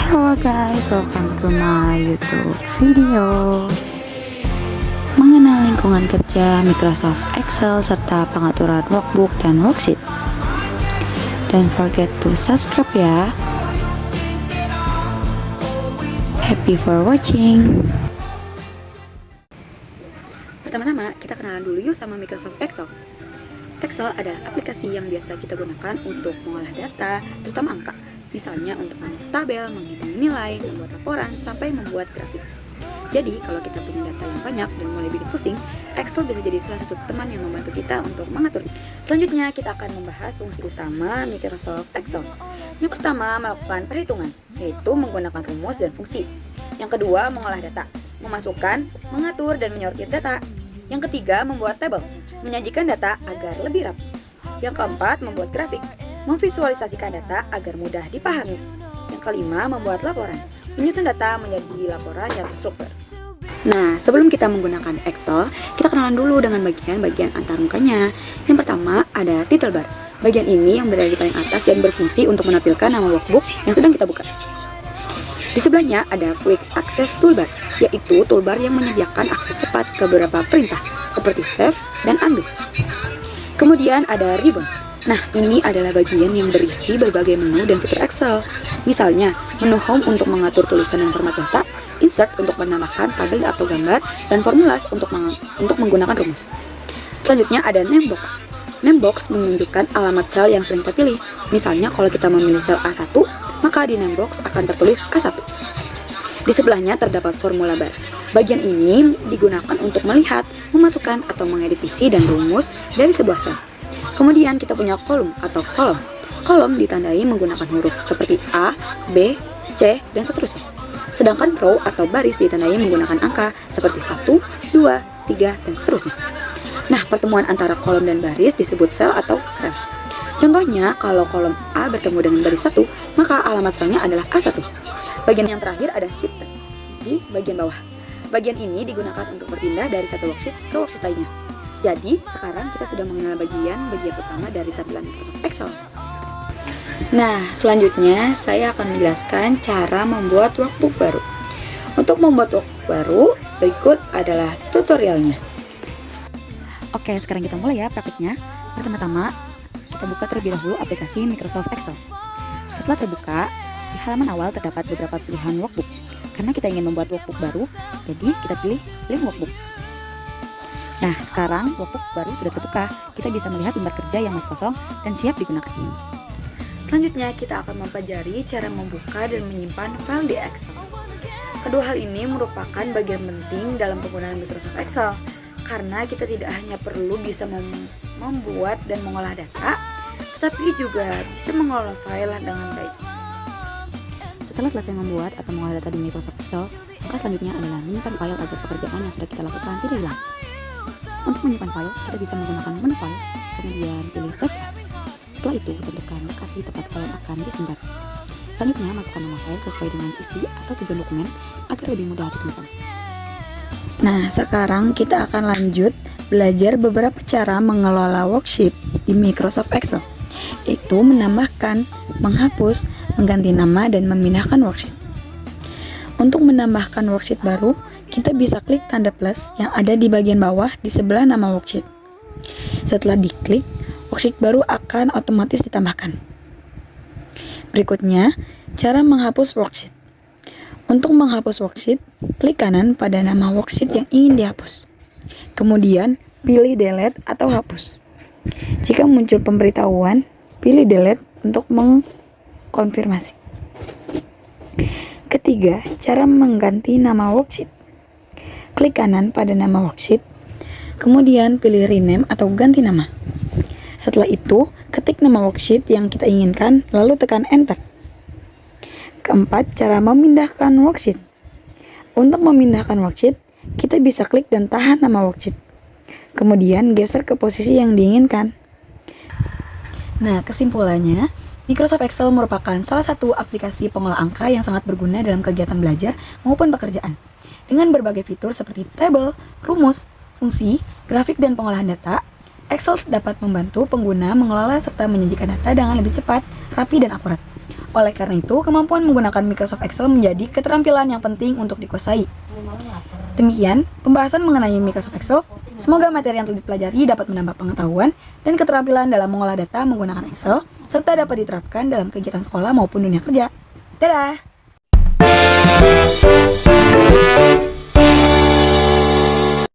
Hello guys, welcome to my YouTube video mengenal lingkungan kerja Microsoft Excel serta pengaturan workbook dan worksheet. Don't forget to subscribe ya. Happy for watching. Pertama-tama kita kenalan dulu yuk sama Microsoft Excel. Excel adalah aplikasi yang biasa kita gunakan untuk mengolah data, terutama angka. Misalnya untuk membuat tabel, menghitung nilai, membuat laporan, sampai membuat grafik. Jadi, kalau kita punya data yang banyak dan mulai bikin pusing, Excel bisa jadi salah satu teman yang membantu kita untuk mengatur. Selanjutnya, kita akan membahas fungsi utama Microsoft Excel. Yang pertama, melakukan perhitungan, yaitu menggunakan rumus dan fungsi. Yang kedua, mengolah data, memasukkan, mengatur, dan menyortir data. Yang ketiga, membuat tabel, menyajikan data agar lebih rapi. Yang keempat, membuat grafik, memvisualisasikan data agar mudah dipahami. Yang kelima, membuat laporan, menyusun data menjadi laporan yang terstruktur. Nah, sebelum kita menggunakan Excel, kita kenalan dulu dengan bagian-bagian antarmukanya. Yang pertama, ada title bar. Bagian ini yang berada di paling atas dan berfungsi untuk menampilkan nama workbook yang sedang kita buka. Di sebelahnya ada Quick Access Toolbar, yaitu toolbar yang menyediakan akses cepat ke beberapa perintah, seperti save dan undo. Kemudian ada Ribbon. Nah, ini adalah bagian yang berisi berbagai menu dan fitur Excel. Misalnya, menu Home untuk mengatur tulisan dan format data, Insert untuk menambahkan tabel atau gambar, dan Formulas untuk menggunakan rumus. Selanjutnya ada Name Box. Name Box menunjukkan alamat sel yang sering kita pilih. Misalnya, kalau kita memilih sel A1, maka di Name Box akan tertulis A1. Di sebelahnya terdapat Formula Bar. Bagian ini digunakan untuk melihat, memasukkan, atau mengeditisi dan rumus dari sebuah sel. Kemudian kita punya kolom atau kolom. Kolom ditandai menggunakan huruf seperti A, B, C, dan seterusnya. Sedangkan row atau baris ditandai menggunakan angka seperti 1, 2, 3, dan seterusnya. Nah, pertemuan antara kolom dan baris disebut sel atau sel. Contohnya, kalau kolom A bertemu dengan baris 1, maka alamat selnya adalah A1. Bagian yang terakhir ada Sheet tab di bagian bawah. Bagian ini digunakan untuk berpindah dari satu worksheet ke worksheet lainnya. Jadi, sekarang kita sudah mengenal bagian utama dari tampilan Microsoft Excel. Nah, selanjutnya saya akan menjelaskan cara membuat workbook baru. Untuk membuat workbook baru, berikut adalah tutorialnya. Oke, sekarang kita mulai ya praktiknya. Pertama-tama, kita buka terlebih dahulu aplikasi Microsoft Excel. Setelah terbuka, di halaman awal terdapat beberapa pilihan workbook. Karena kita ingin membuat workbook baru, jadi kita pilih link workbook. Nah, sekarang workbook baru sudah terbuka. Kita bisa melihat lembar kerja yang masih kosong dan siap digunakan. Selanjutnya, kita akan mempelajari cara membuka dan menyimpan file di Excel. Kedua hal ini merupakan bagian penting dalam penggunaan Microsoft Excel, karena kita tidak hanya perlu bisa membuat dan mengolah data, tetapi juga bisa mengelola file dengan baik. Setelah selesai membuat atau mengolah data di Microsoft Excel, maka selanjutnya adalah menyimpan file agar pekerjaan yang sudah kita lakukan tidak hilang. Untuk menyimpan file, kita bisa menggunakan menu file, kemudian pilih Save As. Setelah itu, tentukan lokasi tempat file akan disimpan. Selanjutnya, masukkan nama file sesuai dengan isi atau tujuan dokumen agar lebih mudah ditemukan. Nah, sekarang kita akan lanjut belajar beberapa cara mengelola worksheet di Microsoft Excel, yaitu menambahkan, menghapus, mengganti nama, dan memindahkan worksheet. Untuk menambahkan worksheet baru, kita bisa klik tanda plus yang ada di bagian bawah di sebelah nama worksheet. Setelah diklik, worksheet baru akan otomatis ditambahkan. Berikutnya, cara menghapus worksheet. Untuk menghapus worksheet, klik kanan pada nama worksheet yang ingin dihapus. Kemudian, pilih delete atau hapus. Jika muncul pemberitahuan, pilih delete untuk mengkonfirmasi. Ketiga, cara mengganti nama worksheet. Klik kanan pada nama worksheet, kemudian pilih rename atau ganti nama. Setelah itu, ketik nama worksheet yang kita inginkan, lalu tekan enter. Keempat, cara memindahkan worksheet. Untuk memindahkan worksheet, kita bisa klik dan tahan nama worksheet. Kemudian geser ke posisi yang diinginkan. Nah, kesimpulannya, Microsoft Excel merupakan salah satu aplikasi pengolah angka yang sangat berguna dalam kegiatan belajar maupun pekerjaan. Dengan berbagai fitur seperti tabel, rumus, fungsi, grafik, dan pengolahan data, Excel dapat membantu pengguna mengelola serta menyajikan data dengan lebih cepat, rapi, dan akurat. Oleh karena itu, kemampuan menggunakan Microsoft Excel menjadi keterampilan yang penting untuk dikuasai. Demikian pembahasan mengenai Microsoft Excel. Semoga materi yang telah dipelajari dapat menambah pengetahuan dan keterampilan dalam mengolah data menggunakan Excel, serta dapat diterapkan dalam kegiatan sekolah maupun dunia kerja. Dadah!